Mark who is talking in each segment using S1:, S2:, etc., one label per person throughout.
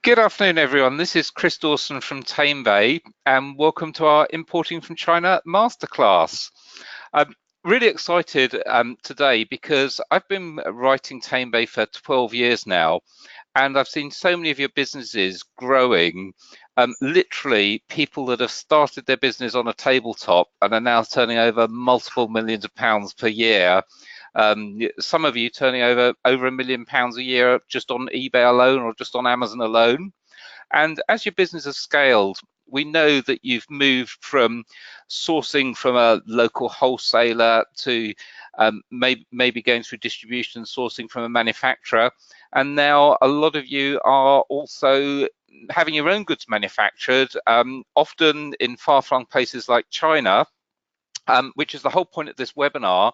S1: Good afternoon, everyone. This is Chris Dawson from Tamebay, and welcome to our Importing from China masterclass. I'm really excited today because I've been writing Tamebay for 12 years now, and I've seen so many of your businesses growing. Literally, people that have started their business on a tabletop and are now turning over multiple millions of pounds per year. Some of you turning over £1 million a year just on eBay alone or just on Amazon alone. And as your business has scaled, we know that you've moved from sourcing from a local wholesaler to maybe going through distribution, sourcing from a manufacturer. And now a lot of you are also having your own goods manufactured, often in far-flung places like China. Which is the whole point of this webinar,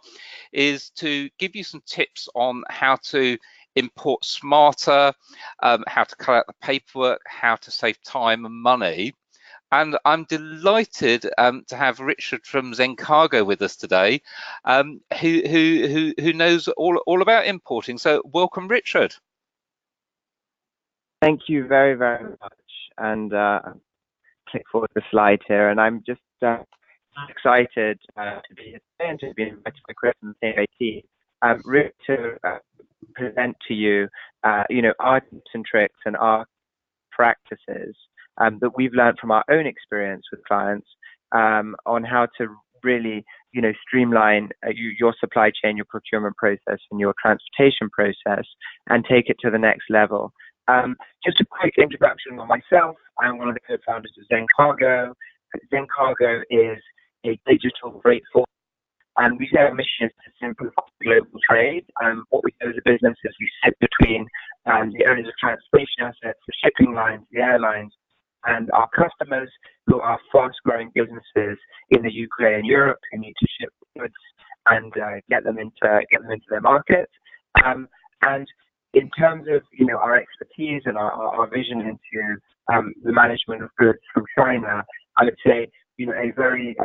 S1: is to give you some tips on how to import smarter, how to cut out the paperwork, how to save time and money. And I'm delighted to have Richard from Zencargo with us today, who knows all about importing. So welcome, Richard.
S2: Thank you very, very much. And click forward the slide here. And I'm just excited to be here today and to be invited by Chris and the Tamebay team, really to present to you, our tips and tricks and our practices that we've learned from our own experience with clients on how to really, streamline your supply chain, your procurement process, and your transportation process, and take it to the next level. Just a quick introduction on myself. I'm one of the co-founders of Zencargo. Zencargo is a digital freight forwarder, and we say our mission is to simplify global trade. What we do as a business is we sit between the owners of transportation assets, the shipping lines, the airlines, and our customers, who are fast-growing businesses in the UK and Europe, who need to ship goods and get them into their markets. And in terms of our expertise and our vision into the management of goods from China, I would say a very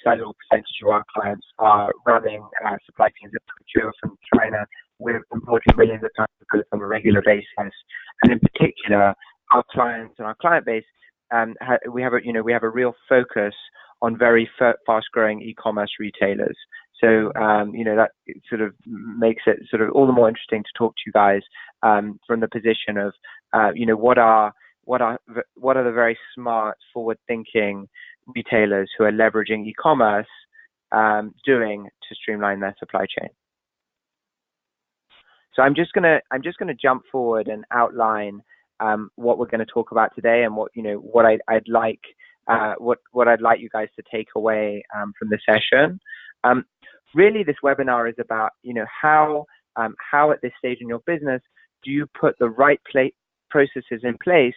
S2: sizable percentage of our clients are running supply chains that procure from China. We're importing millions of tons of goods on a regular basis, and in particular, our clients and our client base, we have a real focus on very fast-growing e-commerce retailers. So that sort of makes it sort of all the more interesting to talk to you guys from the position of what are the very smart, forward-thinking retailers who are leveraging e-commerce doing to streamline their supply chain. So I'm just gonna jump forward and outline what we're going to talk about today, and what I'd like you guys to take away from the session. Really, this webinar is about how at this stage in your business do you put the right processes in place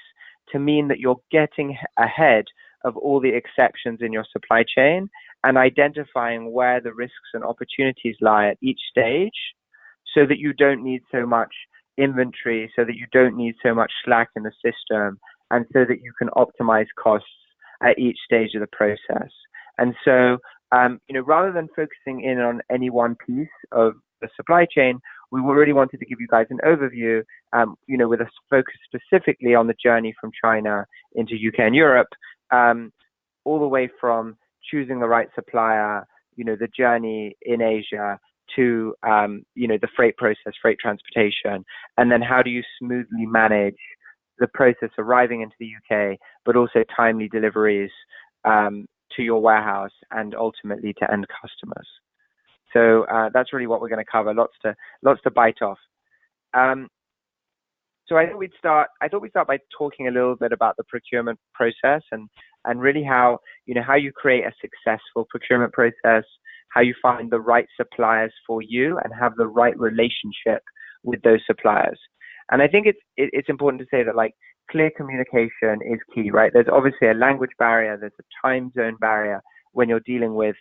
S2: to mean that you're getting ahead of all the exceptions in your supply chain and identifying where the risks and opportunities lie at each stage, so that you don't need so much inventory, so that you don't need so much slack in the system, and so that you can optimize costs at each stage of the process. And so, rather than focusing in on any one piece of the supply chain, we really wanted to give you guys an overview, with a focus specifically on the journey from China into UK and Europe, all the way from choosing the right supplier, the journey in Asia, to the freight process, freight transportation, and then how do you smoothly manage the process arriving into the UK, but also timely deliveries to your warehouse and ultimately to end customers. So that's really what we're going to cover. Lots to bite off. So I thought we'd start by talking a little bit about the procurement process and really how you create a successful procurement process, how you find the right suppliers for you and have the right relationship with those suppliers. And I think it's important to say that, like, clear communication is key, right? There's obviously a language barrier, there's a time zone barrier when you're dealing with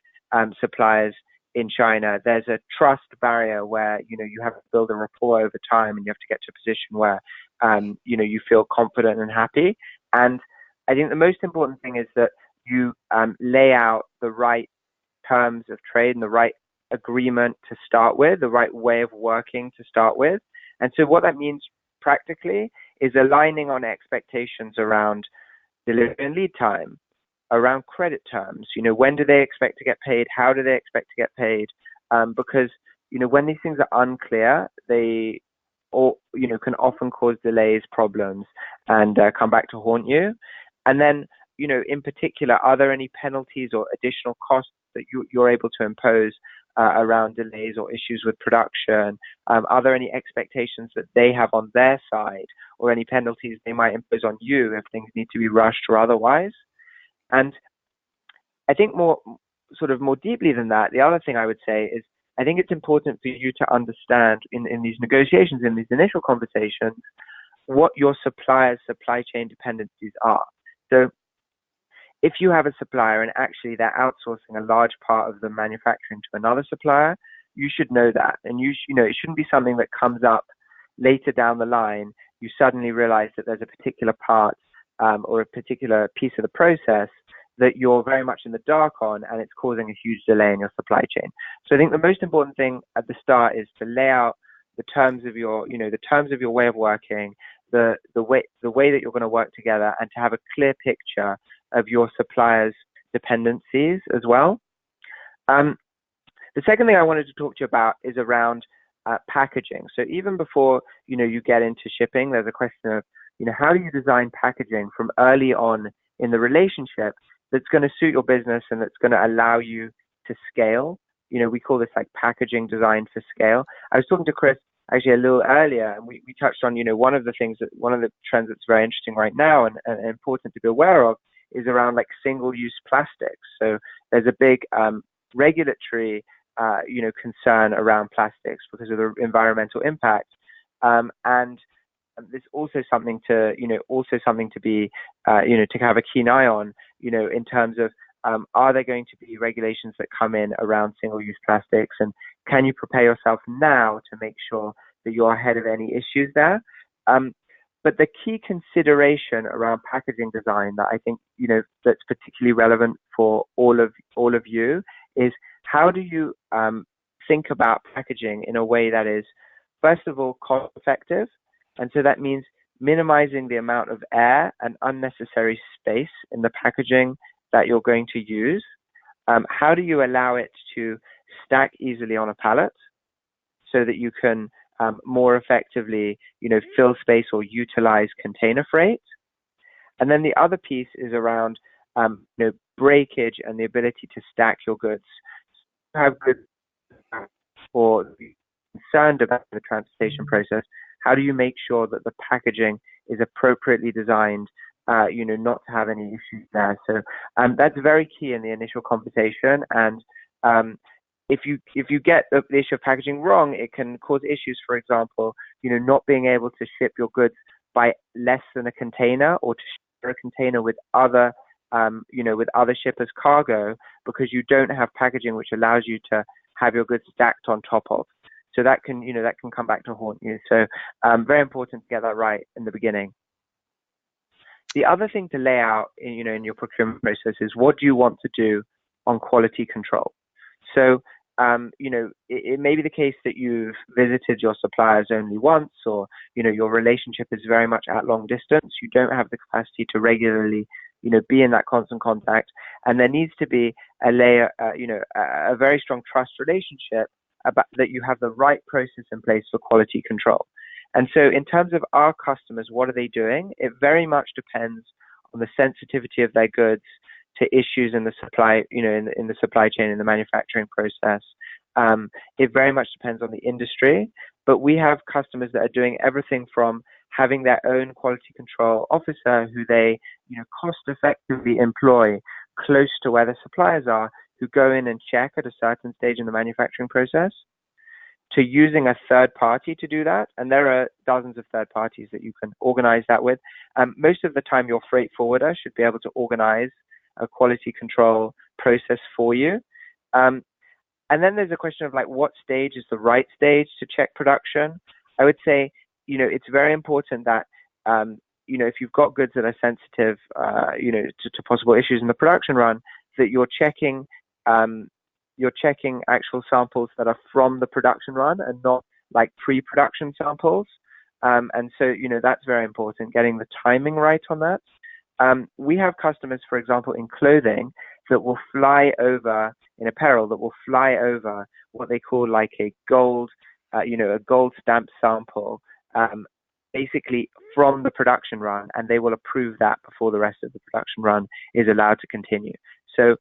S2: suppliers in China. There's a trust barrier where you have to build a rapport over time, and you have to get to a position where you feel confident and happy. And I think the most important thing is that you lay out the right terms of trade and the right agreement to start with, the right way of working to start with. And so what that means practically is aligning on expectations around delivery and lead time, around credit terms. When do they expect to get paid? How do they expect to get paid? Because when these things are unclear, they can often cause delays, problems, and come back to haunt you. And then, in particular, are there any penalties or additional costs that you're able to impose around delays or issues with production? Are there any expectations that they have on their side, or any penalties they might impose on you if things need to be rushed or otherwise? And I think more deeply than that, the other thing I would say is I think it's important for you to understand in these negotiations, in these initial conversations, what your supplier's supply chain dependencies are. So if you have a supplier and actually they're outsourcing a large part of the manufacturing to another supplier, you should know that. And it shouldn't be something that comes up later down the line. You suddenly realize that there's a particular part or a particular piece of the process that you're very much in the dark on, and it's causing a huge delay in your supply chain. So I think the most important thing at the start is to lay out the terms of your way of working, the way that you're going to work together, and to have a clear picture of your supplier's dependencies as well. The second thing I wanted to talk to you about is around packaging. So even before you get into shipping, there's a question of how do you design packaging from early on in the relationship that's going to suit your business and that's going to allow you to scale. We call this like packaging design for scale. I was talking to Chris actually a little earlier, and we touched on one of the trends that's very interesting right now and important to be aware of is around like single-use plastics. So there's a big regulatory concern around plastics because of the environmental impact, and there's also something to be to have a keen eye on in terms of are there going to be regulations that come in around single-use plastics, and can you prepare yourself now to make sure that you're ahead of any issues there? But the key consideration around packaging design that I think that's particularly relevant for all of you is how do you think about packaging in a way that is, first of all, cost effective, and so that means minimizing the amount of air and unnecessary space in the packaging that you're going to use. How do you allow it to stack easily on a pallet so that you can more effectively, fill space or utilize container freight? And then the other piece is around, breakage and the ability to stack your goods. Have goods or concerned about the transportation process. How do you make sure that the packaging is appropriately designed, not to have any issues there? So that's very key in the initial conversation. And if you get the issue of packaging wrong, it can cause issues. For example, not being able to ship your goods by less than a container, or to share a container with other shippers' cargo, because you don't have packaging which allows you to have your goods stacked on top of. So that can come back to haunt you. So very important to get that right in the beginning. The other thing to lay out in your procurement process is what do you want to do on quality control. So it may be the case that you've visited your suppliers only once, or your relationship is very much at long distance. You don't have the capacity to regularly be in that constant contact, and there needs to be a layer, a very strong trust relationship about that you have the right process in place for quality control. And so in terms of our customers, what are they doing? It very much depends on the sensitivity of their goods to issues in the supply, in the supply chain, in the manufacturing process. It very much depends on the industry, but we have customers that are doing everything from having their own quality control officer who they, cost effectively employ close to where the suppliers are, who go in and check at a certain stage in the manufacturing process, to using a third party to do that. And there are dozens of third parties that you can organize that with. Most of the time, your freight forwarder should be able to organize a quality control process for you. And then there's a question of like, what stage is the right stage to check production? I would say, it's very important that, if you've got goods that are sensitive, to possible issues in the production run, that you're checking actual samples that are from the production run and not like pre-production samples. And so, that's very important, getting the timing right on that. We have customers, for example, in clothing that will fly over, in apparel, that will fly over what they call like a gold, a gold stamp sample, basically from the production run, and they will approve that before the rest of the production run is allowed to continue. So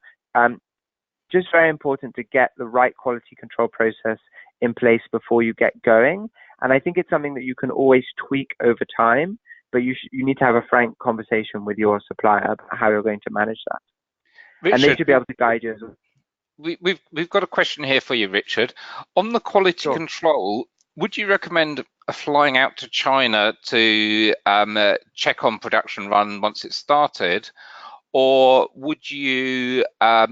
S2: just very important to get the right quality control process in place before you get going. And I think it's something that you can always tweak over time, but you need to have a frank conversation with your supplier about how you're going to manage that.
S1: Richard,
S2: and they should be able to guide you as well.
S1: We've got a question here for you, Richard. On the quality control, would you recommend flying out to China to check on production run once it's started, or would you have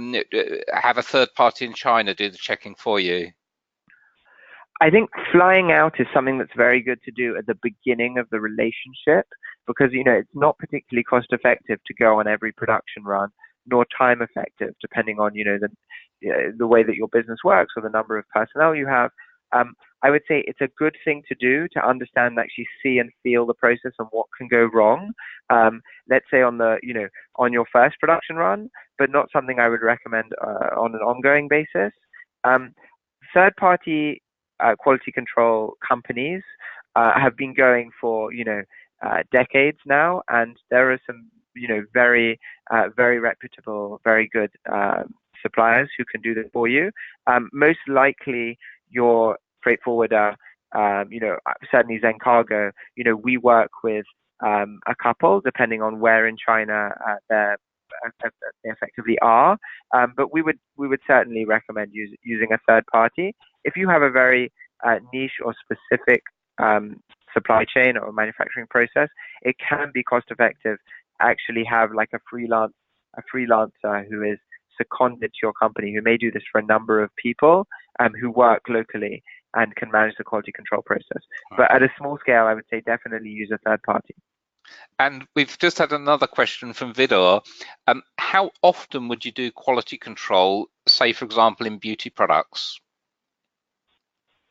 S1: a third party in China do the checking for you?
S2: I think flying out is something that's very good to do at the beginning of the relationship, because it's not particularly cost effective to go on every production run, nor time effective, depending on the way that your business works or the number of personnel you have. I would say it's a good thing to do to understand, actually see and feel the process and what can go wrong. Let's say on your first production run, but not something I would recommend on an ongoing basis. Third-party quality control companies have been going for decades now, and there are some very reputable, very good suppliers who can do this for you. Most likely your freight forwarder, certainly Zencargo, we work with a couple, depending on where in China they effectively are. But we would certainly recommend using a third party. If you have a very niche or specific supply chain or manufacturing process, it can be cost effective to actually have like a freelancer who is seconded to your company, who may do this for a number of people who work locally and can manage the quality control process. But at a small scale, I would say definitely use a third party.
S1: And we've just had another question from Vidor. How often would you do quality control, say, for example, in beauty products?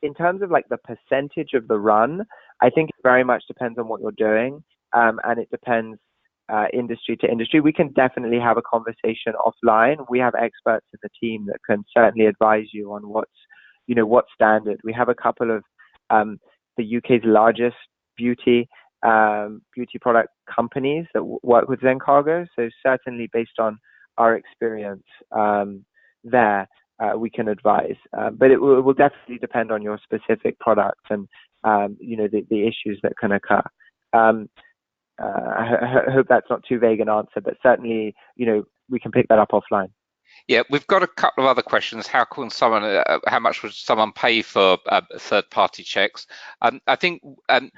S2: In terms of like the percentage of the run, I think it very much depends on what you're doing, and it depends industry to industry. We can definitely have a conversation offline. We have experts in the team that can certainly advise you on what's standard. We have a couple of the UK's largest beauty product companies that work with Zencargo. So certainly based on our experience we can advise. But it will definitely depend on your specific product and the issues that can occur. I hope that's not too vague an answer, but certainly we can pick that up offline.
S1: Yeah, we've got a couple of other questions. How much would someone pay for third-party checks? I think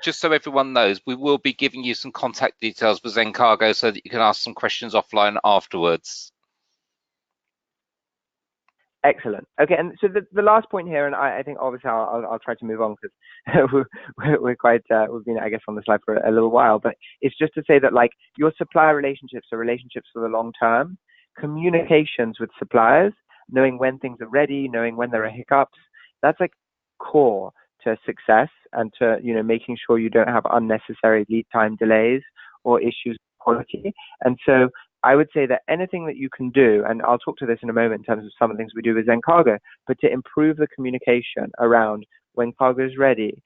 S1: just so everyone knows, we will be giving you some contact details for Zencargo so that you can ask some questions offline afterwards.
S2: Excellent. Okay, and so the last point here, and I think obviously I'll try to move on because we've been, I guess, on the slide for a little while, but it's just to say that like your supplier relationships are relationships for the long term. Communications with suppliers, knowing when things are ready, knowing when there are hiccups, that's like core to success and to making sure you don't have unnecessary lead time delays or issues with quality. And so I would say that anything that you can do, and I'll talk to this in a moment in terms of some of the things we do with Zencargo, but to improve the communication around when cargo is ready,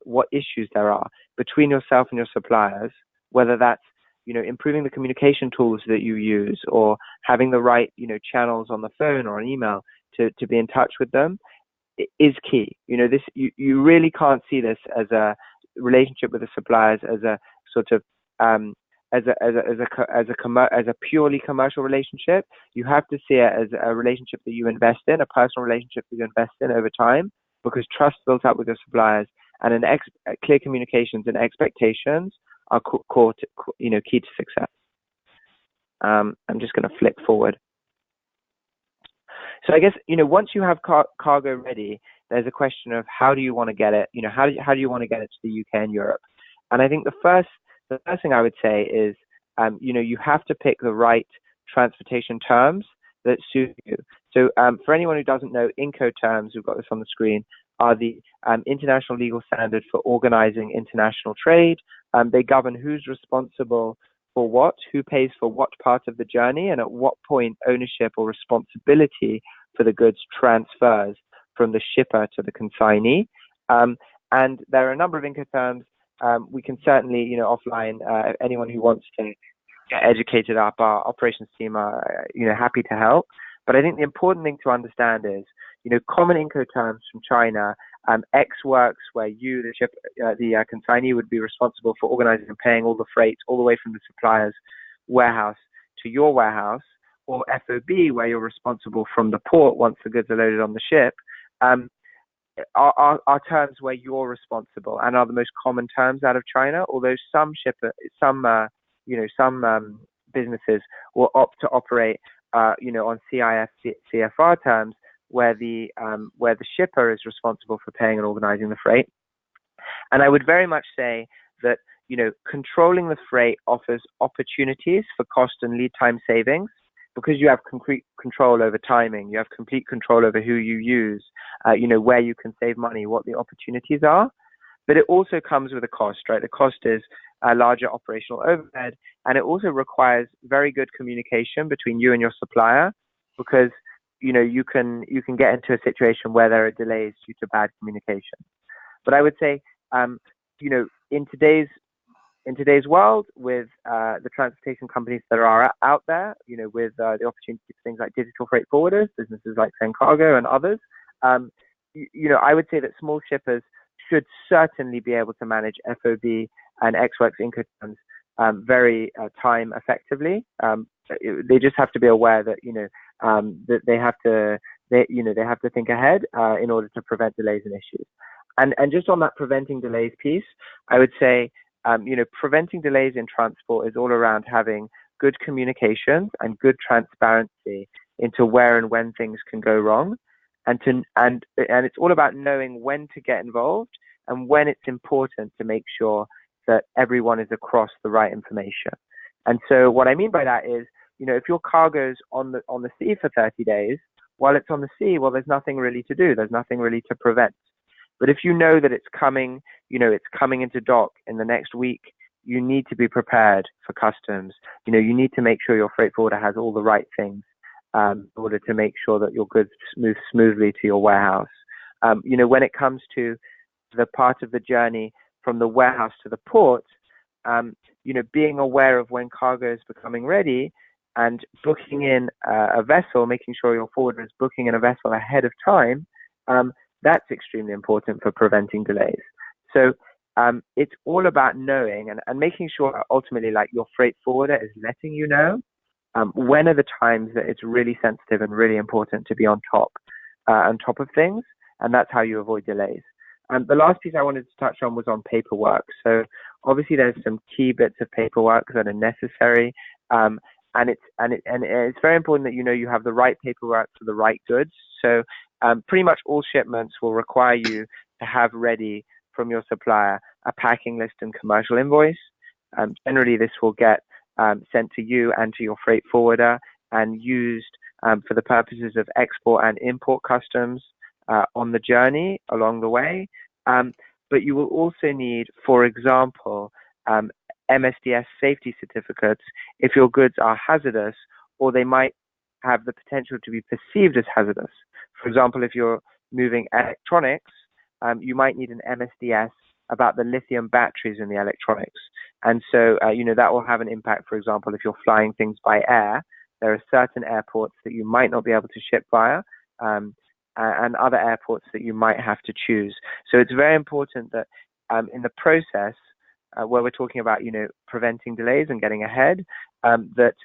S2: what issues there are between yourself and your suppliers, whether that's improving the communication tools that you use or having the right channels on the phone or an email to be in touch with them, is key. You really can't see this as a relationship with the suppliers as a sort of as a purely commercial relationship. You have to see it as a relationship that you invest in, a personal relationship that you invest in over time, because trust built up with your suppliers and clear communications and expectations are core to, key to success. I'm just going to flick forward. So I guess once you have cargo ready, there's a question of how do you want to get it? How do you want to get it to the UK and Europe? And I think the first thing I would say is you have to pick the right transportation terms that suit you. So for anyone who doesn't know Incoterms, we've got this on the screen, are the international legal standard for organizing international trade. They govern who's responsible for what, who pays for what part of the journey, and at what point ownership or responsibility for the goods transfers from the shipper to the consignee. And there are a number of Incoterms. We can certainly, offline, anyone who wants to get educated up, our operations team are, happy to help. But I think the important thing to understand is, common Incoterms from China, X works where you, the consignee, would be responsible for organizing and paying all the freight all the way from the supplier's warehouse to your warehouse, or FOB, where you're responsible from the port once the goods are loaded on the ship, are terms where you're responsible and are the most common terms out of China. Although some businesses will opt to operate, on CIF-CFR terms, where the shipper is responsible for paying and organizing the freight. And I would very much say that, controlling the freight offers opportunities for cost and lead time savings, because you have complete control over timing, you have complete control over who you use, where you can save money, what the opportunities are. But it also comes with a cost, right? The cost is a larger operational overhead, and it also requires very good communication between you and your supplier, because you can get into a situation where there are delays due to bad communication. But I would say, in today's world, with the transportation companies that are out there, with the opportunity for things like digital freight forwarders, businesses like Zencargo and others, I would say that small shippers should certainly be able to manage FOB and Ex-Works Incoterms very time effectively. They just have to be aware that that they have to think ahead in order to prevent delays and issues. And just on that preventing delays piece, I would say preventing delays in transport is all around having good communication and good transparency into where and when things can go wrong, and it's all about knowing when to get involved and when it's important to make sure that everyone is across the right information. And so what I mean by that is, if your cargo's on the sea for 30 days, while it's on the sea, well, there's nothing really to do. There's nothing really to prevent. But if you know that it's coming into dock in the next week, you need to be prepared for customs. You need to make sure your freight forwarder has all the right things in order to make sure that your goods move smoothly to your warehouse. When it comes to the part of the journey from the warehouse to the port, being aware of when cargo is becoming ready and booking in a vessel, making sure your forwarder is booking in a vessel ahead of time, that's extremely important for preventing delays. So it's all about knowing and making sure ultimately, like, your freight forwarder is letting you know when are the times that it's really sensitive and really important to be on top of things, and that's how you avoid delays. And the last piece I wanted to touch on was on paperwork. So obviously there's some key bits of paperwork that are necessary, and it's very important that you have the right paperwork for the right goods. So pretty much all shipments will require you to have ready from your supplier a packing list and commercial invoice. Generally, this will get sent to you and to your freight forwarder and used for the purposes of export and import customs on the journey along the way. But you will also need, for example, MSDS safety certificates if your goods are hazardous, or they might have the potential to be perceived as hazardous. For example, if you're moving electronics, you might need an MSDS about the lithium batteries in the electronics. And so, that will have an impact. For example, if you're flying things by air, there are certain airports that you might not be able to ship via, and other airports that you might have to choose. So it's very important that in the process, where we're talking about, preventing delays and getting ahead, that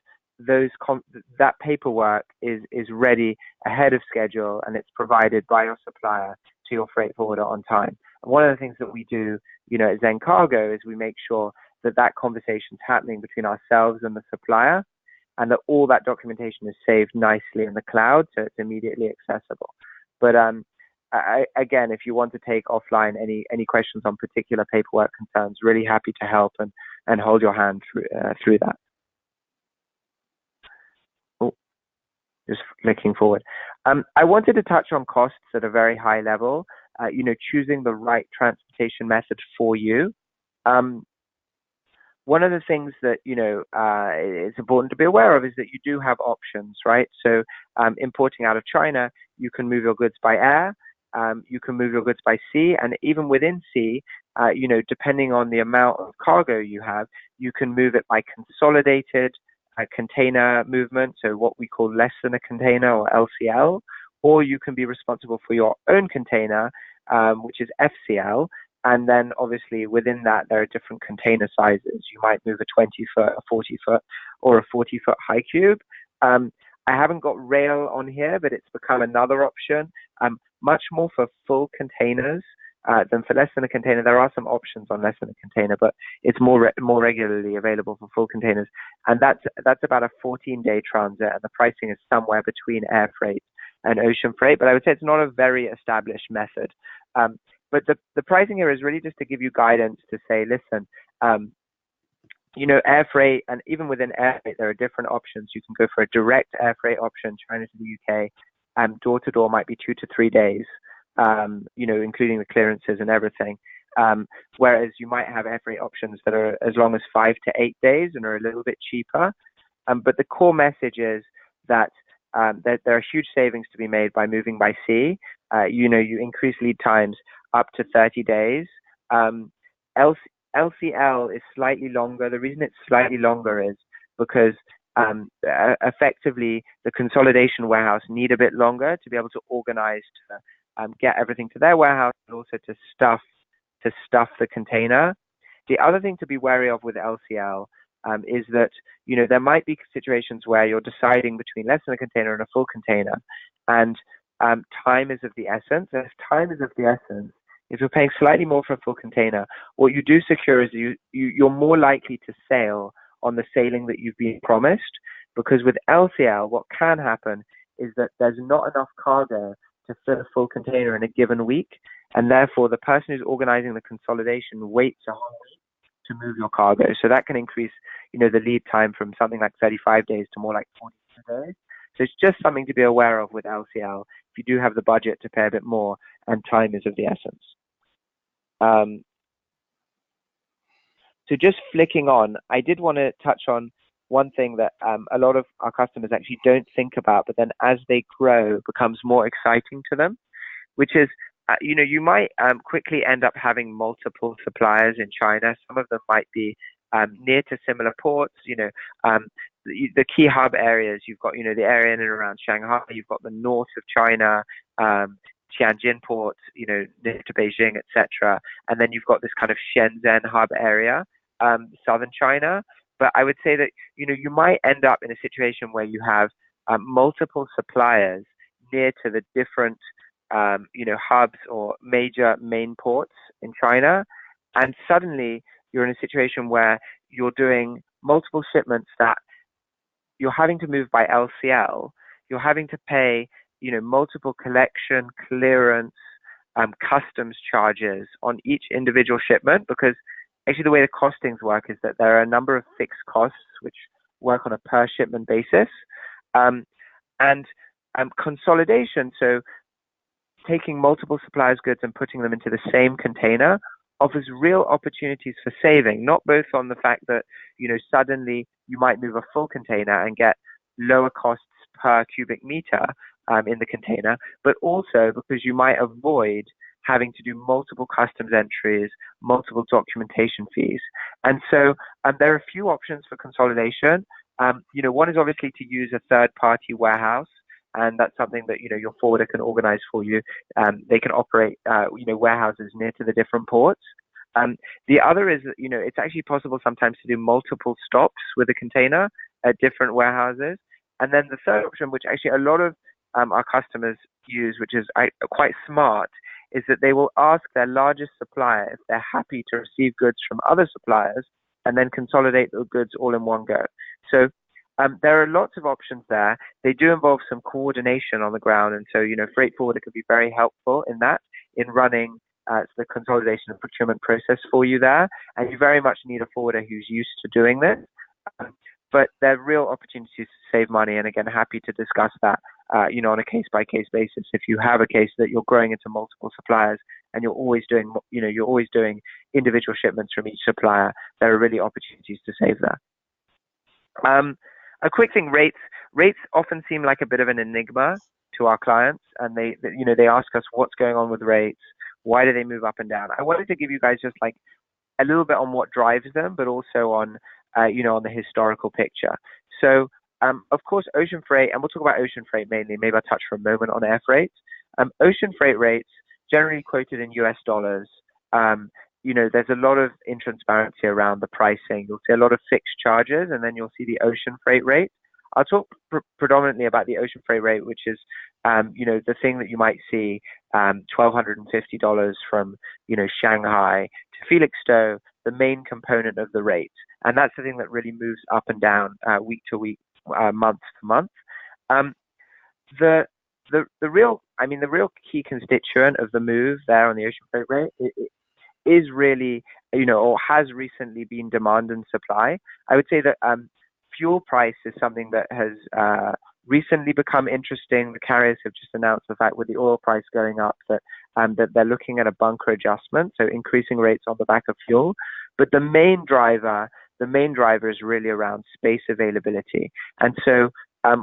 S2: that paperwork is ready ahead of schedule, and it's provided by your supplier to your freight forwarder on time. And one of the things that we do, at Zencargo, is we make sure that that conversation is happening between ourselves and the supplier, and that all that documentation is saved nicely in the cloud, so it's immediately accessible. But again, if you want to take offline any questions on particular paperwork concerns, really happy to help and hold your hand through that. Oh, just clicking forward. I wanted to touch on costs at a very high level. choosing the right transportation method for you. One of the things that is important to be aware of is that you do have options, right? So importing out of China, you can move your goods by air, you can move your goods by sea, and even within sea, depending on the amount of cargo you have, you can move it by consolidated container movement, so what we call less than a container, or LCL, or you can be responsible for your own container, which is FCL. And then obviously within that, there are different container sizes. You might move a 20-foot, a 40-foot, or a 40-foot high cube. I haven't got rail on here, but it's become another option, much more for full containers than for less than a container. There are some options on less than a container, but it's more regularly available for full containers. And that's about a 14-day transit, and the pricing is somewhere between air freight and ocean freight. But I would say it's not a very established method. But the pricing here is really just to give you guidance to say, listen, air freight, and even within air freight, there are different options. You can go for a direct air freight option, China to the UK. Door to door might be 2 to 3 days, including the clearances and everything. Whereas you might have air freight options that are as long as 5 to 8 days and are a little bit cheaper. But the core message is that there are huge savings to be made by moving by sea. You increase lead times up to 30 days. LCL is slightly longer. The reason it's slightly longer is because effectively the consolidation warehouse need a bit longer to be able to organize, to get everything to their warehouse, and also to stuff the container. The other thing to be wary of with LCL is that there might be situations where you're deciding between less than a container and a full container, and time is of the essence. And if time is of the essence, if you're paying slightly more for a full container, what you do secure is you're more likely to sail on the sailing that you've been promised. Because with LCL, what can happen is that there's not enough cargo to fill a full container in a given week, and therefore the person who's organizing the consolidation waits a whole week to move your cargo. So that can increase, the lead time from something like 35 days to more like 42 days. So it's just something to be aware of with LCL if you do have the budget to pay a bit more and time is of the essence. So just flicking on, I did want to touch on one thing that a lot of our customers actually don't think about, but then as they grow, becomes more exciting to them, which is, you might quickly end up having multiple suppliers in China. Some of them might be near to similar ports. The key hub areas, you've got, the area in and around Shanghai, you've got the north of China, Tianjin port, near to Beijing, etc. And then you've got this kind of Shenzhen hub area, southern China. But I would say that, you might end up in a situation where you have multiple suppliers near to the different, hubs or major main ports in China. And suddenly you're in a situation where you're doing multiple shipments that you're having to move by LCL. You're having to pay, multiple collection, clearance, customs charges on each individual shipment, because actually the way the costings work is that there are a number of fixed costs which work on a per shipment basis. And consolidation, so taking multiple suppliers' goods and putting them into the same container, offers real opportunities for saving, not both on the fact that, suddenly you might move a full container and get lower costs per cubic meter in the container, but also because you might avoid having to do multiple customs entries, multiple documentation fees. And so there are a few options for consolidation. One is obviously to use a third-party warehouse, and that's something that your forwarder can organize for you. They can operate warehouses near to the different ports. The other is it's actually possible sometimes to do multiple stops with a container at different warehouses. And then the third option, which actually a lot of our customers use, which is quite smart, is that they will ask their largest supplier if they're happy to receive goods from other suppliers and then consolidate the goods all in one go. So there are lots of options there. They do involve some coordination on the ground, and so freight forwarder could be very helpful in that, in running the consolidation and procurement process for you there. And you very much need a forwarder who's used to doing this. but there are real opportunities to save money. And again, happy to discuss that, on a case-by-case basis. If you have a case that you're growing into multiple suppliers and you're always doing, individual shipments from each supplier, there are really opportunities to save there. A quick thing, rates often seem like a bit of an enigma to our clients, and they ask us what's going on with rates, why do they move up and down. I wanted to give you guys just like a little bit on what drives them, but also on on the historical picture. So of course, ocean freight, and we'll talk about ocean freight mainly. Maybe I'll touch for a moment on air freight. Ocean freight rates generally quoted in US dollars. There's a lot of intransparency around the pricing. You'll see a lot of fixed charges, and then you'll see the ocean freight rate. I'll talk predominantly about the ocean freight rate, which is, the thing that you might see, $1,250 from, Shanghai to Felixstowe, the main component of the rate. And that's the thing that really moves up and down week to week, month to month. The real key constituent of the move there on the ocean freight rate is really, or has recently been demand and supply. I would say that fuel price is something that has recently become interesting. The carriers have just announced the fact with the oil price going up that they're looking at a bunker adjustment, so increasing rates on the back of fuel. But the main driver is really around space availability. And so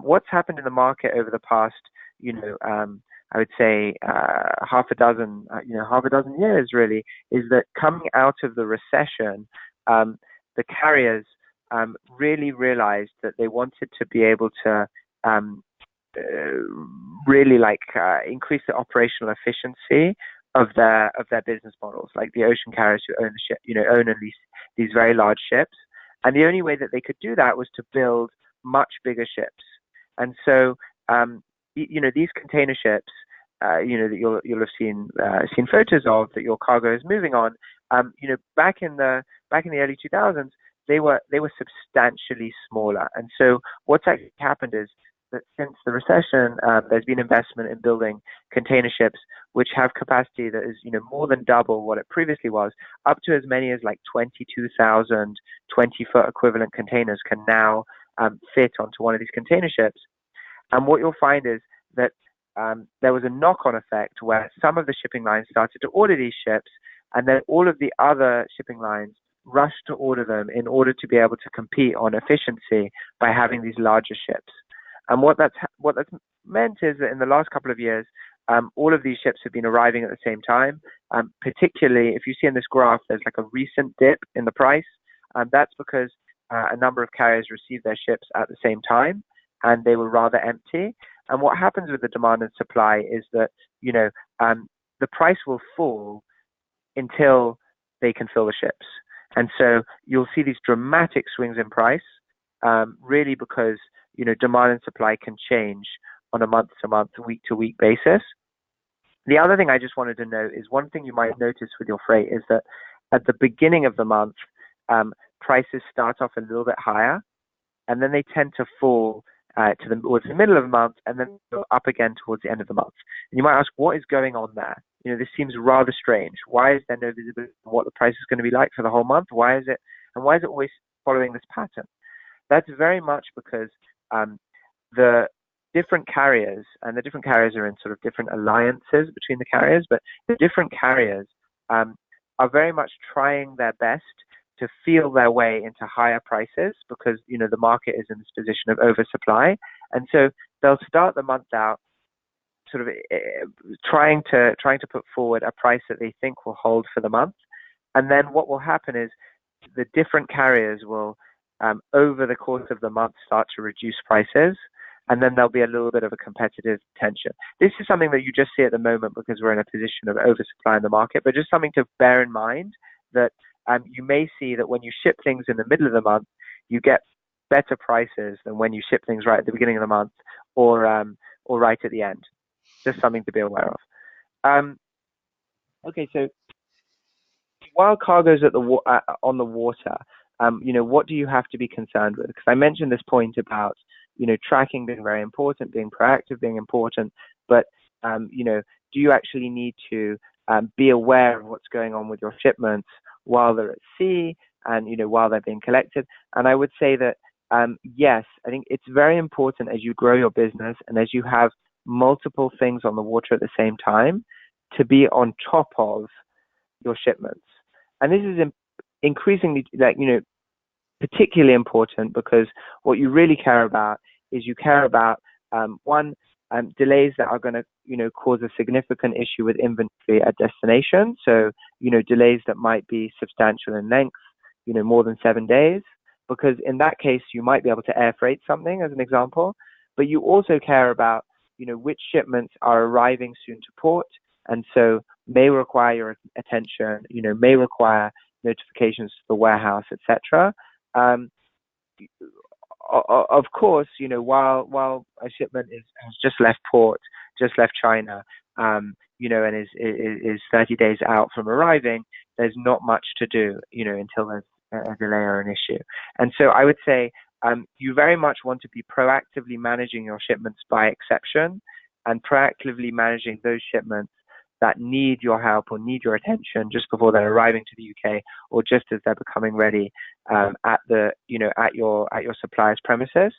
S2: what's happened in the market over the past, I would say half a dozen years really, is that coming out of the recession, the carriers really realized that they wanted to be able to really increase the operational efficiency of their business models, like the ocean carriers who own the ship, own and lease these very large ships. And the only way that they could do that was to build much bigger ships. And so, these container ships, that you'll have seen photos of, that your cargo is moving on. Back in the early 2000s, they were substantially smaller. And so what's actually happened is that since the recession, there's been investment in building container ships which have capacity that is, more than double what it previously was, up to as many as like 22,000 20-foot equivalent containers can now fit onto one of these container ships. And what you'll find is that there was a knock-on effect where some of the shipping lines started to order these ships, and then all of the other shipping lines rushed to order them in order to be able to compete on efficiency by having these larger ships. And what that's meant is that in the last couple of years, all of these ships have been arriving at the same time. Particularly, if you see in this graph, there's like a recent dip in the price. That's because a number of carriers received their ships at the same time, and they were rather empty. And what happens with the demand and supply is that, the price will fall until they can fill the ships. And so you'll see these dramatic swings in price, really because, demand and supply can change on a month-to-month, week-to-week basis. The other thing I just wanted to note is one thing you might notice with your freight is that at the beginning of the month, prices start off a little bit higher, and then they tend to fall towards the middle of the month, and then go up again towards the end of the month. And you might ask, what is going on there? This seems rather strange. Why is there no visibility on what the price is going to be like for the whole month? Why is it always following this pattern? That's very much because the different carriers, and the different carriers are in sort of different alliances between the carriers, but the different carriers are very much trying their best to feel their way into higher prices because, the market is in this position of oversupply. And so they'll start the month out sort of trying to put forward a price that they think will hold for the month. And then what will happen is the different carriers will, over the course of the month, start to reduce prices. And then there'll be a little bit of a competitive tension. This is something that you just see at the moment because we're in a position of oversupply in the market, but just something to bear in mind that you may see that when you ship things in the middle of the month, you get better prices than when you ship things right at the beginning of the month or right at the end. Just something to be aware of. Okay, so while cargo's on the water, what do you have to be concerned with? Because I mentioned this point about, tracking being very important, being proactive being important, but, do you actually need to be aware of what's going on with your shipments while they're at sea and, while they're being collected? And I would say that, yes, I think it's very important as you grow your business and as you have multiple things on the water at the same time to be on top of your shipments. And this is increasingly, particularly important because what you really care about is you care about one, delays that are going to cause a significant issue with inventory at destination. So delays that might be substantial in length, more than 7 days, because in that case you might be able to air freight something as an example. But you also care about which shipments are arriving soon to port, and so may require your attention, may require notifications to the warehouse, etc. Of course, while a shipment has just left port, just left China, and is 30 days out from arriving, there's not much to do, until there's a delay or an issue. And so I would say you very much want to be proactively managing your shipments by exception and proactively managing those shipments that need your help or need your attention just before they're arriving to the UK or just as they're becoming ready at your supplier's premises.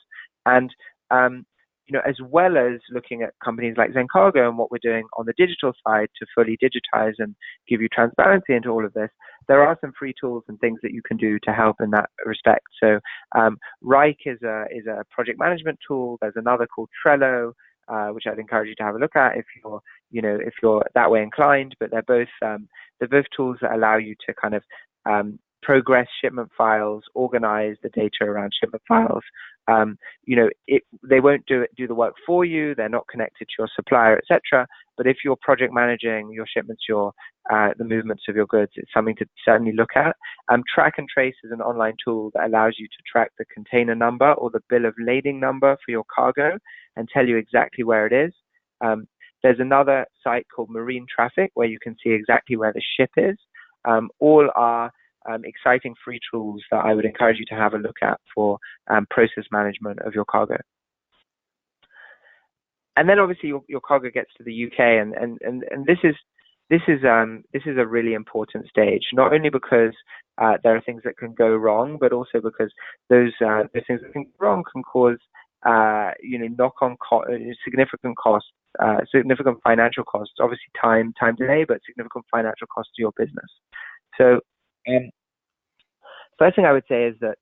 S2: And as well as looking at companies like Zencargo and what we're doing on the digital side to fully digitize and give you transparency into all of this, there are some free tools and things that you can do to help in that respect. So Rike is a project management tool. There's another called Trello, which I'd encourage you to have a look at if you're that way inclined. But they're both tools that allow you to kind of progress shipment files, organize the data around shipment files. They won't do the work for you. They're not connected to your supplier, etc. But if you're project managing your shipments, the movements of your goods, it's something to certainly look at. Track and Trace is an online tool that allows you to track the container number or the bill of lading number for your cargo and tell you exactly where it is. There's another site called Marine Traffic where you can see exactly where the ship is. All are exciting free tools that I would encourage you to have a look at for process management of your cargo. And then obviously your cargo gets to the UK, and this is a really important stage, not only because there are things that can go wrong, but also because those things that can go wrong can cause knock-on significant costs, significant financial costs, obviously time delay, but significant financial costs to your business. So first thing I would say is that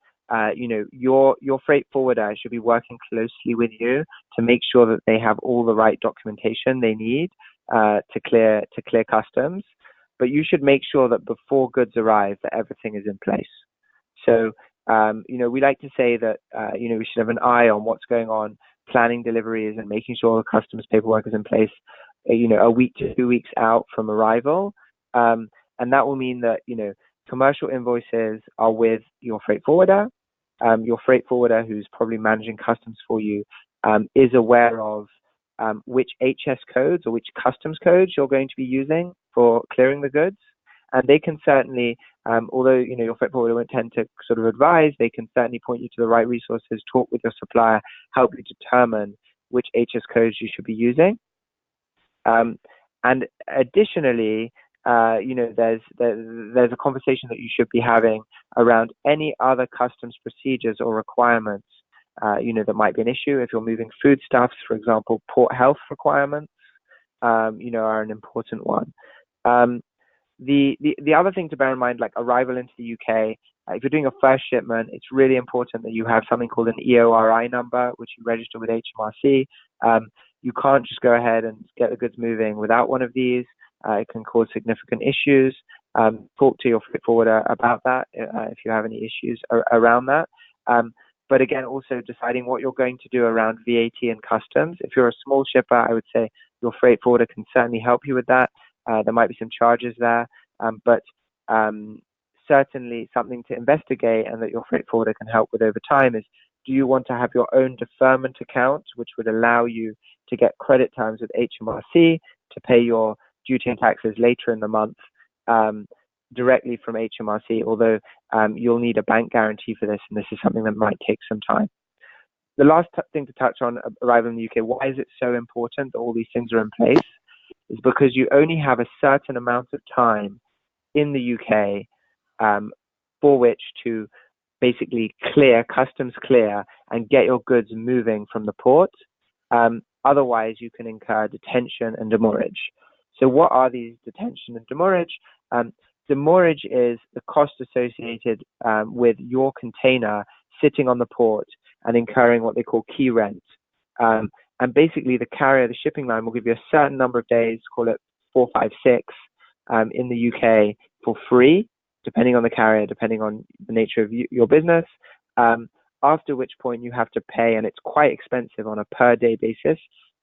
S2: your freight forwarder should be working closely with you to make sure that they have all the right documentation they need to clear customs. But you should make sure that before goods arrive, that everything is in place. So we like to say that we should have an eye on what's going on, planning deliveries and making sure the customs paperwork is in place, a week to 2 weeks out from arrival, and that will mean that commercial invoices are with your freight forwarder. Your freight forwarder, who's probably managing customs for you, is aware of which HS codes or which customs codes you're going to be using for clearing the goods. And they can certainly, although your freight forwarder won't tend to sort of advise, they can certainly point you to the right resources, talk with your supplier, help you determine which HS codes you should be using. And additionally, there's a conversation that you should be having around any other customs procedures or requirements, that might be an issue. If you're moving foodstuffs, for example, port health requirements, are an important one. The other thing to bear in mind, like arrival into the UK, if you're doing a first shipment, it's really important that you have something called an EORI number, which you register with HMRC. You can't just go ahead and get the goods moving without one of these. It can cause significant issues. Talk to your freight forwarder about that if you have any issues around that. But again, also deciding what you're going to do around VAT and customs. If you're a small shipper, I would say your freight forwarder can certainly help you with that. There might be some charges there, but certainly something to investigate and that your freight forwarder can help with over time is, do you want to have your own deferment account, which would allow you to get credit terms with HMRC to pay your duty and taxes later in the month directly from HMRC, although you'll need a bank guarantee for this, and this is something that might take some time. The last thing to touch on arrival in the UK, why is it so important that all these things are in place, is because you only have a certain amount of time in the UK for which to basically customs clear, and get your goods moving from the port. Otherwise, you can incur detention and demurrage. So what are these detention and demurrage? Demurrage is the cost associated with your container sitting on the port and incurring what they call key rent. And basically, the carrier, the shipping line, will give you a certain number of days, call it 4, 5, 6, in the UK for free, depending on the carrier, depending on the nature of your business. After which point you have to pay, and it's quite expensive on a per day basis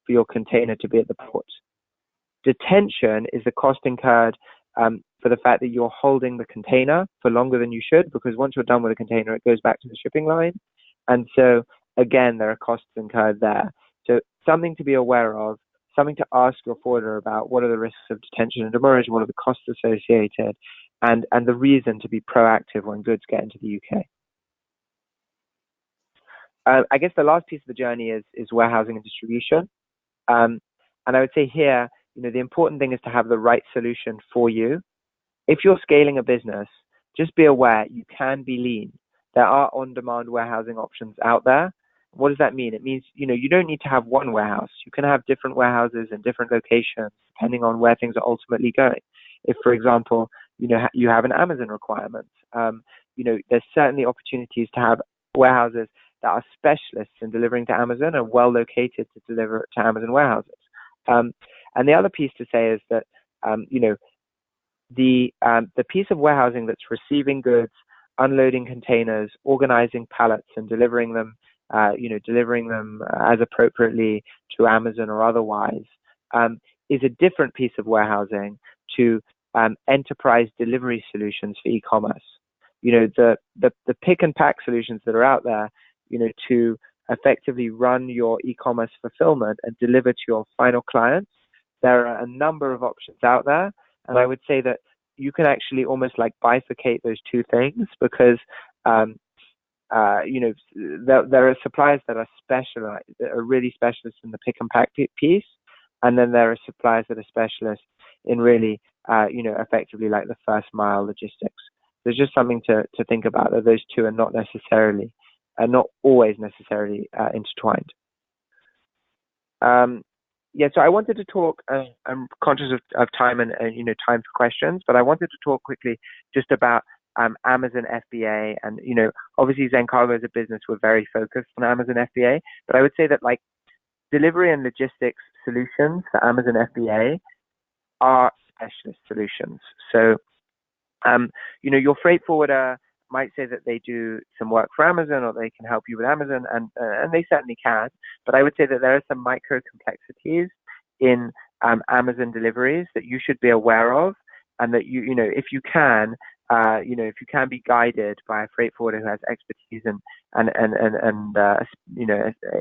S2: for your container to be at the port. Detention is the cost incurred for the fact that you're holding the container for longer than you should, because once you're done with the container, it goes back to the shipping line. And so, again, there are costs incurred there. So something to be aware of, something to ask your forwarder about: what are the risks of detention and demurrage, what are the costs associated, and the reason to be proactive when goods get into the UK. I guess the last piece of the journey is warehousing and distribution. And I would say here, the important thing is to have the right solution for you. If you're scaling a business, just be aware you can be lean. There are on-demand warehousing options out there. What does that mean? It means, you don't need to have one warehouse. You can have different warehouses in different locations, depending on where things are ultimately going. If, for example, you have an Amazon requirement, there's certainly opportunities to have warehouses that are specialists in delivering to Amazon and well located to deliver to Amazon warehouses. And the other piece to say is that, the piece of warehousing that's receiving goods, unloading containers, organizing pallets, and delivering them as appropriately to Amazon or otherwise, is a different piece of warehousing to enterprise delivery solutions for e-commerce. The pick and pack solutions that are out there, to effectively run your e-commerce fulfillment and deliver to your final clients. There are a number of options out there, and I would say that you can actually almost like bifurcate those two things, because there are suppliers that are specialized, that are really specialists in the pick and pack piece, and then there are suppliers that are specialists in really, effectively like the first mile logistics. There's just something to think about, that those two are not always necessarily intertwined. So I wanted to talk, I'm conscious of time and time for questions, but I wanted to talk quickly just about Amazon FBA. And, obviously Zencargo as a business, we're very focused on Amazon FBA, but I would say that like delivery and logistics solutions for Amazon FBA are specialist solutions. So, your freight forwarder might say that they do some work for Amazon, or they can help you with Amazon, and they certainly can. But I would say that there are some micro complexities in Amazon deliveries that you should be aware of, and that if you can be guided by a freight forwarder who has expertise and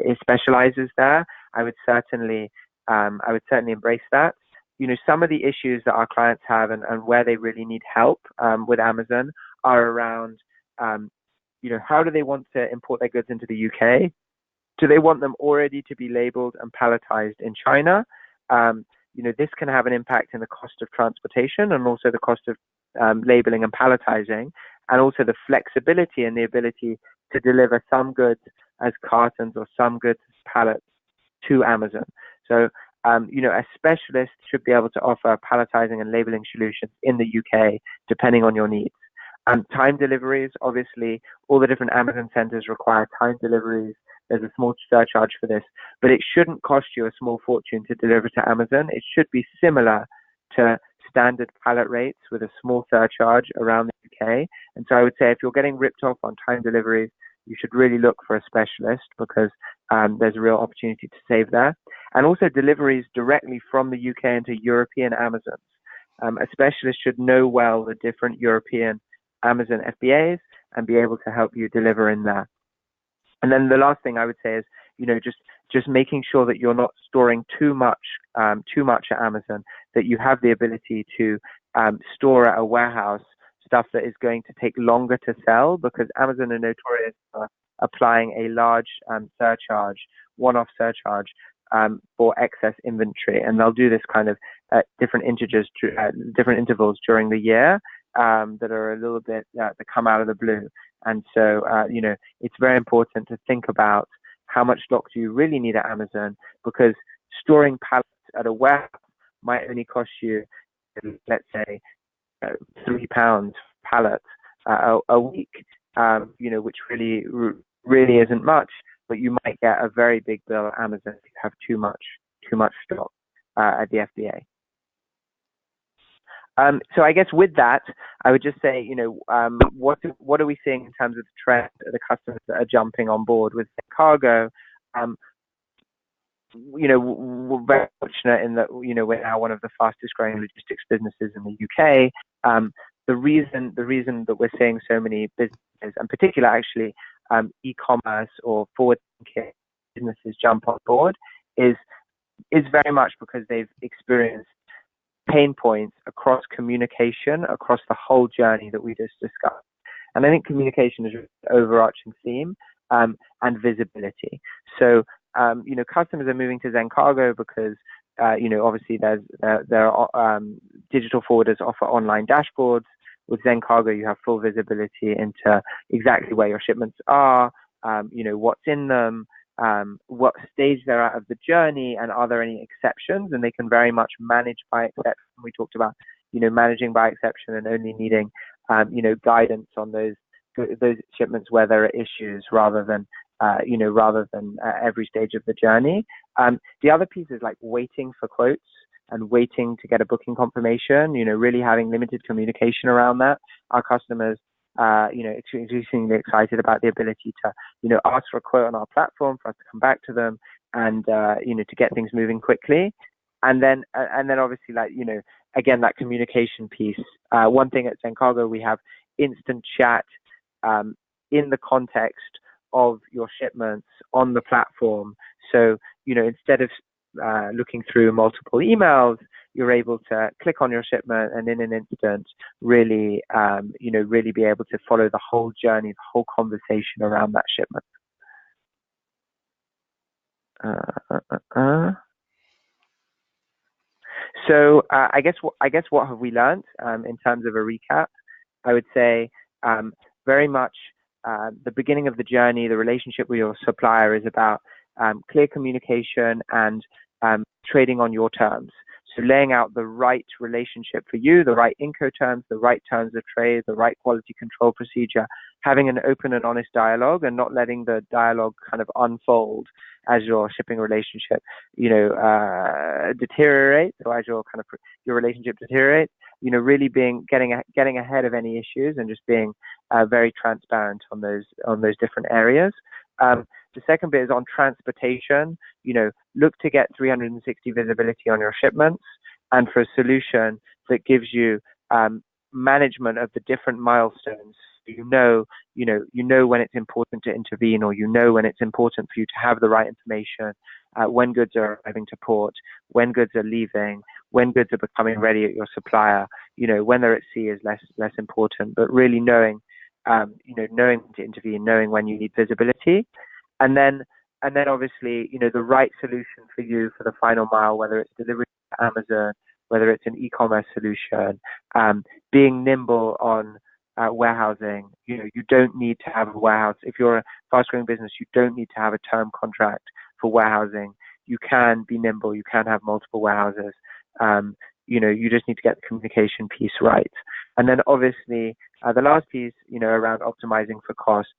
S2: it specializes there, I would certainly embrace that. Some of the issues that our clients have and where they really need help with Amazon are around, how do they want to import their goods into the UK? Do they want them already to be labeled and palletized in China? This can have an impact in the cost of transportation, and also the cost of labeling and palletizing, and also the flexibility and the ability to deliver some goods as cartons or some goods as pallets to Amazon. So, a specialist should be able to offer palletizing and labeling solutions in the UK, depending on your needs. Time deliveries, obviously, all the different Amazon centers require time deliveries. There's a small surcharge for this, but it shouldn't cost you a small fortune to deliver to Amazon. It should be similar to standard pallet rates with a small surcharge around the UK. And so I would say if you're getting ripped off on time deliveries, you should really look for a specialist, because there's a real opportunity to save there. And also deliveries directly from the UK into European Amazons. A specialist should know well the different European Amazon FBAs and be able to help you deliver in there. And then the last thing I would say is, just making sure that you're not storing too much at Amazon, that you have the ability to store at a warehouse stuff that is going to take longer to sell, because Amazon are notorious for applying a large surcharge, one-off surcharge for excess inventory, and they'll do this kind of at different intervals during the year that are a little bit that come out of the blue. And so, it's very important to think about how much stock do you really need at Amazon, because storing pallets at a warehouse might only cost you, let's say, £3 pallet a week, which really isn't much, but you might get a very big bill at Amazon if you have too much stock at the FBA. So I guess with that, I would just say, what are we seeing in terms of the trend of the customers that are jumping on board with Zencargo? We're very fortunate in that, we're now one of the fastest growing logistics businesses in the UK. The reason that we're seeing so many businesses, in particular actually e-commerce or forward-thinking businesses jump on board, is very much because they've experienced pain points across communication, across the whole journey that we just discussed. And I think communication is an overarching theme, and visibility. So, customers are moving to Zencargo because, obviously there are digital forwarders offer online dashboards. With Zencargo, you have full visibility into exactly where your shipments are, what's in them, what stage they're at of the journey, and are there any exceptions? And they can very much manage by exception. We talked about, managing by exception and only needing, guidance on those shipments where there are issues, rather than every stage of the journey. The other piece is like waiting for quotes and waiting to get a booking confirmation, really having limited communication around that. Our customers, increasingly excited about the ability to, ask for a quote on our platform, for us to come back to them, and, to get things moving quickly. And then obviously, again, that communication piece. One thing at Zencargo, we have instant chat in the context of your shipments on the platform. So, instead of looking through multiple emails, you're able to click on your shipment and in an instant really be able to follow the whole journey, the whole conversation around that shipment. So I guess what have we learned in terms of a recap? I would say very much the beginning of the journey, the relationship with your supplier is about clear communication and trading on your terms. So laying out the right relationship for you, the right Incoterms, the right terms of trade, the right quality control procedure, having an open and honest dialogue, and not letting the dialogue kind of unfold as your shipping relationship, deteriorates, or as your relationship deteriorates. Really getting ahead of any issues and just being very transparent on those different areas. The second bit is on transportation. Look to get 360 visibility on your shipments, and for a solution that gives you management of the different milestones. You know when it's important to intervene, or when it's important for you to have the right information, when goods are arriving to port, when goods are leaving, when goods are becoming ready at your supplier. When they're at sea is less important, but really knowing when to intervene, knowing when you need visibility. And then obviously, the right solution for you for the final mile, whether it's delivery to Amazon, whether it's an e-commerce solution, being nimble on warehousing. You don't need to have a warehouse. If you're a fast-growing business, you don't need to have a term contract for warehousing. You can be nimble. You can have multiple warehouses. You just need to get the communication piece right. And then obviously, the last piece, around optimizing for costs,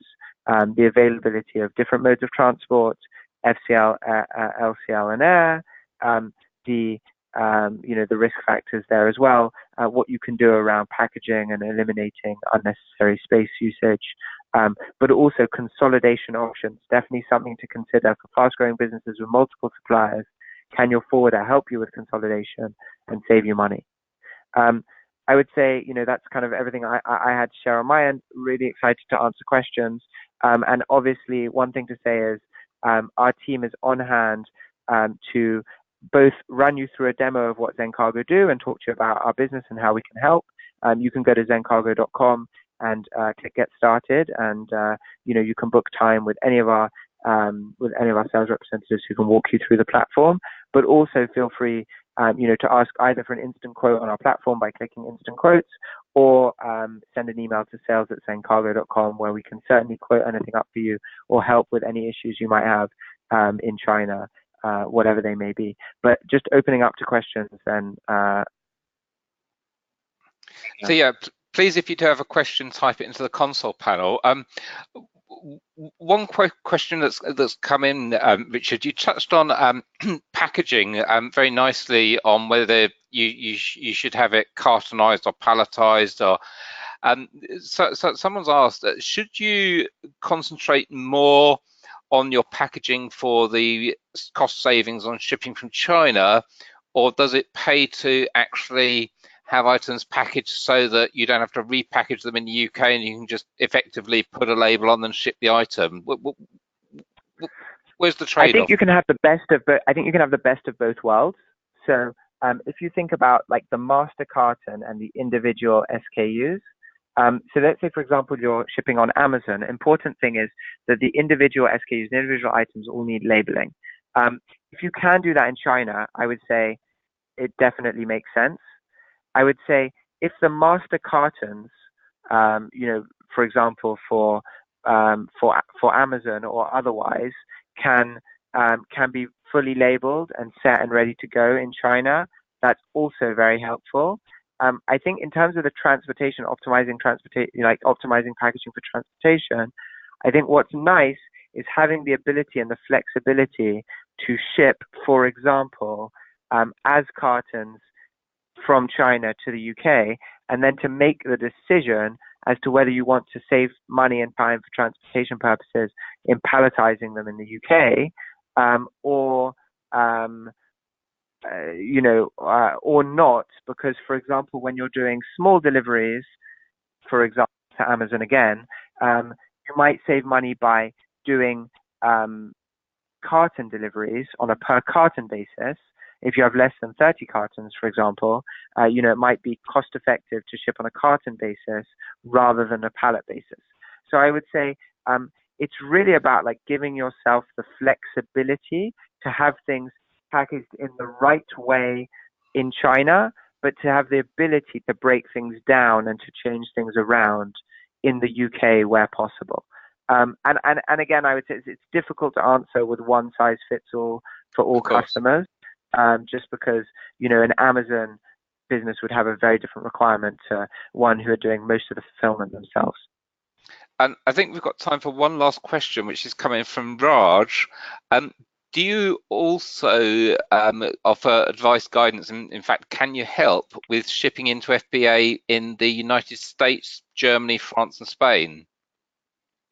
S2: the availability of different modes of transport, FCL, LCL, and air, the risk factors there as well, what you can do around packaging and eliminating unnecessary space usage, but also consolidation options, definitely something to consider for fast-growing businesses with multiple suppliers. Can your forwarder help you with consolidation and save you money? I would say, that's kind of everything I had to share on my end. Really excited to answer questions. And obviously, one thing to say is our team is on hand to both run you through a demo of what Zencargo do and talk to you about our business and how we can help. You can go to zencargo.com and click get started, and you can book time with any of our sales representatives who can walk you through the platform. But also feel free to ask either for an instant quote on our platform by clicking instant quotes, or send an email to sales@zencargo.com, where we can certainly quote anything up for you or help with any issues you might have in China, whatever they may be. But just opening up to questions then.
S1: So yeah, please, if you do have a question, type it into the console panel. One question that's come in, Richard, you touched on packaging very nicely, on whether you should have it cartonized or palletized, or so someone's asked, should you concentrate more on your packaging for the cost savings on shipping from China, or does it pay to actually have items packaged so that you don't have to repackage them in the UK and you can just effectively put a label on and ship the item? Where's the trade-off?
S2: I think you can have the best of both worlds. So if you think about like the master carton and the individual SKUs, so let's say, for example, you're shipping on Amazon. Important thing is that the individual SKUs, the individual items, all need labeling. If you can do that in China, I would say it definitely makes sense. I would say if the master cartons, for example, for Amazon or otherwise, can be fully labeled and set and ready to go in China, that's also very helpful. I think in terms of the transportation, optimizing packaging for transportation, I think what's nice is having the ability and the flexibility to ship, for example, as cartons from China to the UK, and then to make the decision as to whether you want to save money and time for transportation purposes in palletizing them in the UK, or not, because, for example, when you're doing small deliveries, for example, to Amazon again, you might save money by doing carton deliveries on a per carton basis. If you have less than 30 cartons, for example, it might be cost effective to ship on a carton basis rather than a pallet basis. So I would say it's really about like giving yourself the flexibility to have things packaged in the right way in China, but to have the ability to break things down and to change things around in the UK where possible. And again, I would say it's difficult to answer with one size fits all for all customers. Just because, an Amazon business would have a very different requirement to one who are doing most of the fulfillment themselves.
S1: And I think we've got time for one last question, which is coming from Raj. Do you also offer advice, guidance, and in fact, can you help with shipping into FBA in the United States, Germany, France, and Spain?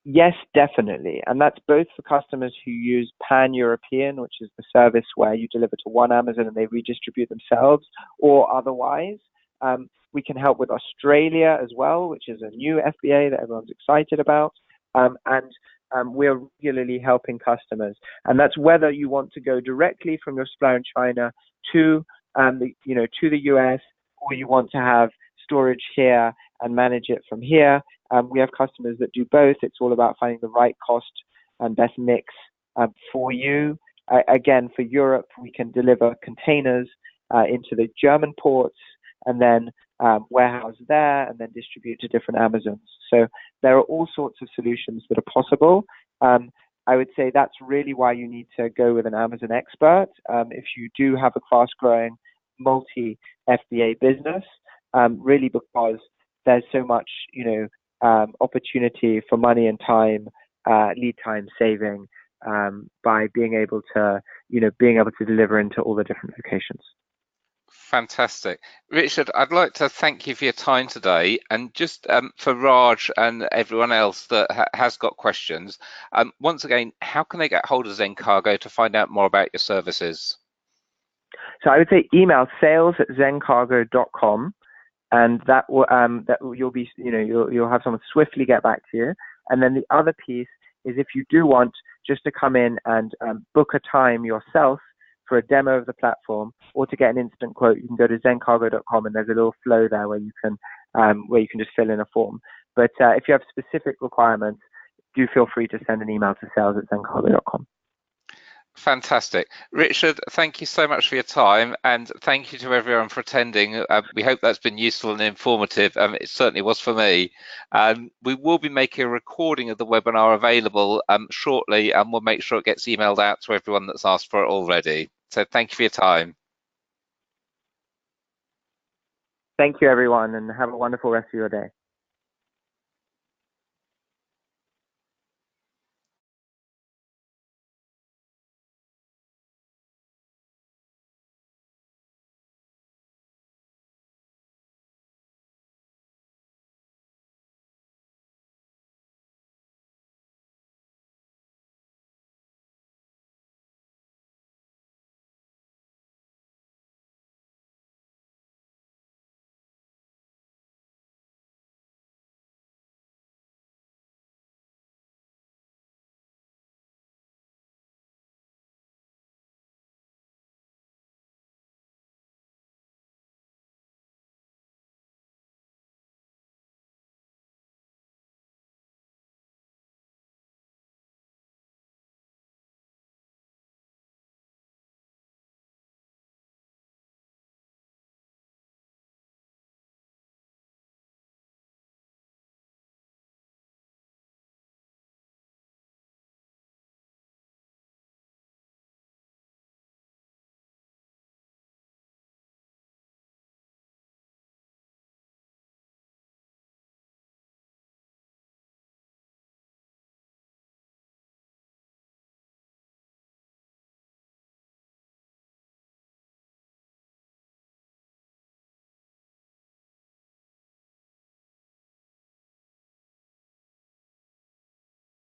S2: Yes, definitely. And that's both for customers who use Pan-European, which is the service where you deliver to one Amazon and they redistribute themselves, or otherwise. We can help with Australia as well, which is a new FBA that everyone's excited about. And we're regularly helping customers. And that's whether you want to go directly from your supplier in China to the US, or you want to have storage here and manage it from here. We have customers that do both. It's all about finding the right cost and best mix for you. Again, for Europe, we can deliver containers into the German ports and then warehouse there and then distribute to different Amazons. So there are all sorts of solutions that are possible. I would say that's really why you need to go with an Amazon expert. If you do have a fast-growing multi-FBA business, really because there's so much, opportunity for money and time, lead time saving by being able to deliver into all the different locations.
S1: Fantastic. Richard, I'd like to thank you for your time today, and just for Raj and everyone else that has got questions, once again, how can they get hold of Zencargo to find out more about your services?
S2: So I would say email sales@zencargo.com, and that will you'll have someone swiftly get back to you. And then the other piece is, if you do want just to come in and book a time yourself for a demo of the platform or to get an instant quote, you can go to zencargo.com, and there's a little flow there where you can just fill in a form. But if you have specific requirements, do feel free to send an email to sales@zencargo.com.
S1: Fantastic. Richard, thank you so much for your time, and thank you to everyone for attending. We hope that's been useful and informative. It certainly was for me. We will be making a recording of the webinar available shortly, and we'll make sure it gets emailed out to everyone that's asked for it already. So thank you for your time.
S2: Thank you, everyone, and have a wonderful rest of your day.